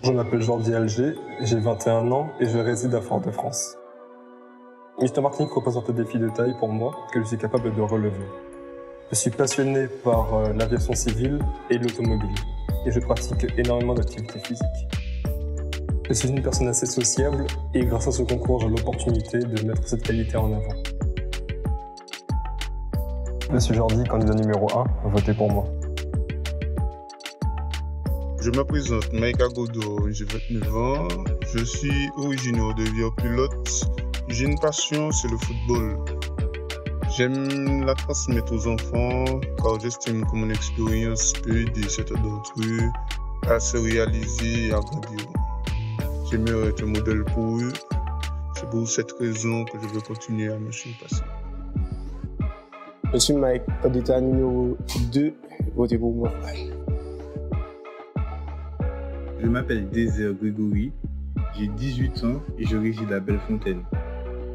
Je m'appelle Jordi Alger, j'ai 21 ans et je réside à Fort-de-France. Mister Martinique représente un défi de taille pour moi que je suis capable de relever. Je suis passionné par l'aviation civile et l'automobile et je pratique énormément d'activités physiques. Je suis une personne assez sociable et grâce à ce concours, j'ai l'opportunité de mettre cette qualité en avant. Monsieur Jordi, candidat numéro 1, votez pour moi. Je me présente, Mike Agodo, j'ai 29 ans, je suis originaire de Vierpilote. J'ai une passion, c'est le football. J'aime la transmettre aux enfants car j'estime que mon expérience peut aider certains d'entre eux à se réaliser et à grandir. J'aimerais être un modèle pour eux. C'est pour cette raison que je veux continuer à me surpasser. Je suis Mike, candidat numéro 2, votez pour moi. Je m'appelle Désir Grégory, j'ai 18 ans et je réside à Bellefontaine.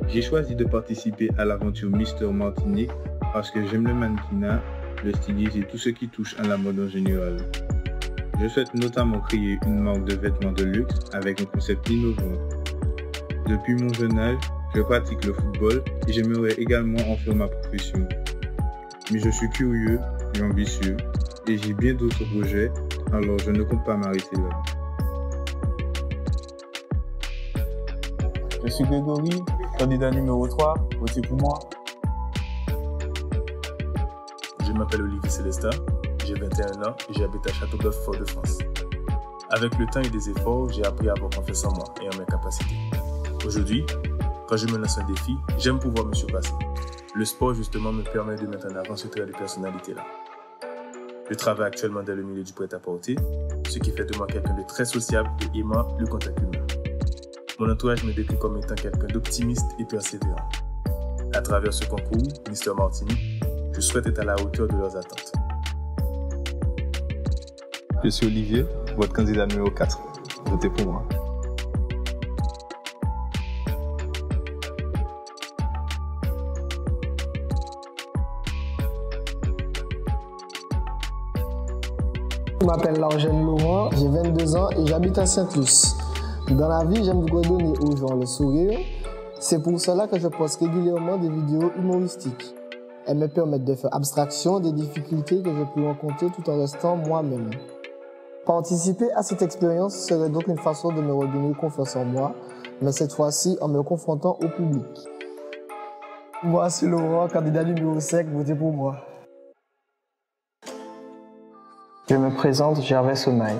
J'ai choisi de participer à l'aventure Mister Martinique parce que j'aime le mannequinat, le stylisme et tout ce qui touche à la mode en général. Je souhaite notamment créer une marque de vêtements de luxe avec un concept innovant. Depuis mon jeune âge, je pratique le football et j'aimerais également en faire ma profession. Mais je suis curieux et ambitieux et j'ai bien d'autres projets, alors je ne compte pas m'arrêter là. Je suis Grégory, candidat numéro 3, votez pour moi. Je m'appelle Olivier Célestin, j'ai 21 ans et j'habite à Châteauneuf, Fort-de-France. Avec le temps et des efforts, j'ai appris à avoir confiance en moi et en mes capacités. Aujourd'hui, quand je me lance un défi, j'aime pouvoir me surpasser. Le sport, justement, me permet de mettre en avant ce trait de personnalité-là. Je travaille actuellement dans le milieu du prêt-à-porter, ce qui fait de moi quelqu'un de très sociable et aimant le contact humain. Mon entourage me décrit comme étant quelqu'un d'optimiste et persévérant. À travers ce concours, Mister Martinique, je souhaite être à la hauteur de leurs attentes. Je suis Olivier, votre candidat numéro 4. Votez pour moi. Je m'appelle Largène Laurent, j'ai 22 ans et j'habite à Sainte-Luce. Dans la vie, j'aime redonner aux gens le sourire. C'est pour cela que je poste régulièrement des vidéos humoristiques. Elles me permettent de faire abstraction des difficultés que je peux rencontrer tout en restant moi-même. Participer à cette expérience serait donc une façon de me redonner confiance en moi, mais cette fois-ci en me confrontant au public. Moi, c'est Laurent, candidat numéro 5, votez pour moi. Je me présente Gervais Sommeil.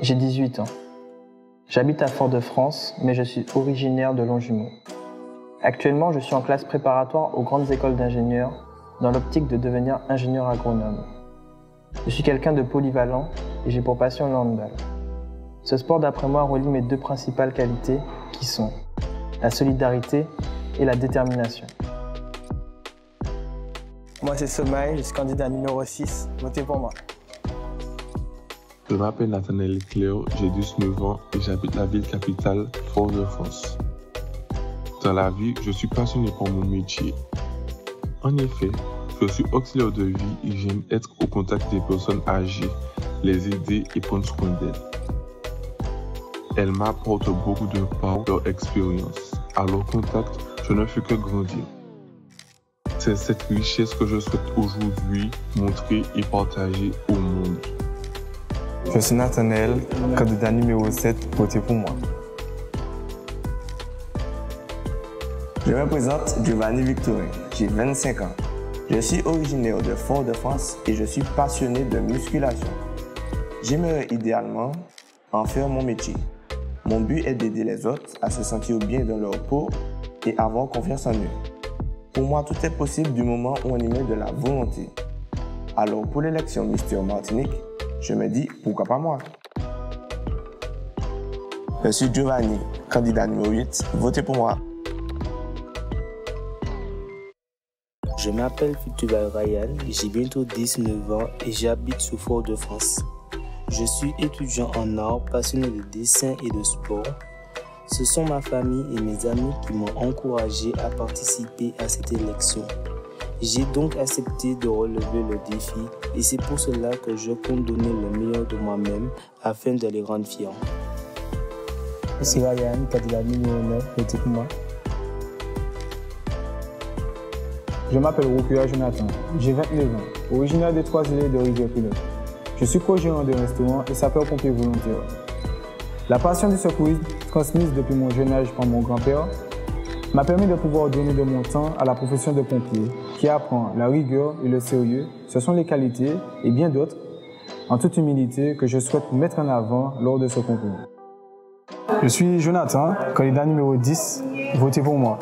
J'ai 18 ans. J'habite à Fort-de-France, mais je suis originaire de Longjumeau. Actuellement, je suis en classe préparatoire aux grandes écoles d'ingénieurs dans l'optique de devenir ingénieur agronome. Je suis quelqu'un de polyvalent et j'ai pour passion le handball. Ce sport, d'après moi, relie mes deux principales qualités qui sont la solidarité et la détermination. Moi, c'est Sommeil, je suis candidat numéro 6, votez pour moi. Je m'appelle Nathanaël Leclerc, j'ai 19 ans et j'habite la ville capitale, Fort-de-France. Dans la vie, je suis passionné par mon métier. En effet, je suis auxiliaire de vie et j'aime être au contact des personnes âgées, les aider et prendre soin d'elles. Elles m'apportent beaucoup de par leur expérience. À leur contact, je ne fais que grandir. C'est cette richesse que je souhaite aujourd'hui montrer et partager au monde. Je suis Nathanaël, candidat numéro 7, votez pour moi. Je me présente Giovanni Victorin, j'ai 25 ans. Je suis originaire de Fort-de-France et je suis passionné de musculation. J'aimerais idéalement en faire mon métier. Mon but est d'aider les autres à se sentir bien dans leur peau et avoir confiance en eux. Pour moi, tout est possible du moment où on y met de la volonté. Alors pour l'élection Mister Martinique, je me dis pourquoi pas moi. Je suis Giovanni, candidat numéro 8, votez pour moi. Je m'appelle Futuval Ryan, j'ai bientôt 19 ans et j'habite sous Fort-de-France. Je suis étudiant en arts, passionné de dessin et de sport. Ce sont ma famille et mes amis qui m'ont encouragé à participer à cette élection. J'ai donc accepté de relever le défi et c'est pour cela que je compte donner le meilleur de moi-même afin de les rendre fiers. Je suis Ryan, candidat numéro 9, votez pour moi. Je m'appelle Rokua Jonathan, j'ai 29 ans, originaire des Trois-Îlets de Rivière-Pilote. Je suis co-gérant de restaurant et sapeur-pompier volontaire. La passion du secourisme, transmise depuis mon jeune âge par mon grand-père, m'a permis de pouvoir donner de mon temps à la profession de pompier, qui apprend la rigueur et le sérieux. Ce sont les qualités, et bien d'autres, en toute humilité, que je souhaite mettre en avant lors de ce concours. Je suis Jonathan, candidat numéro 10, votez pour moi.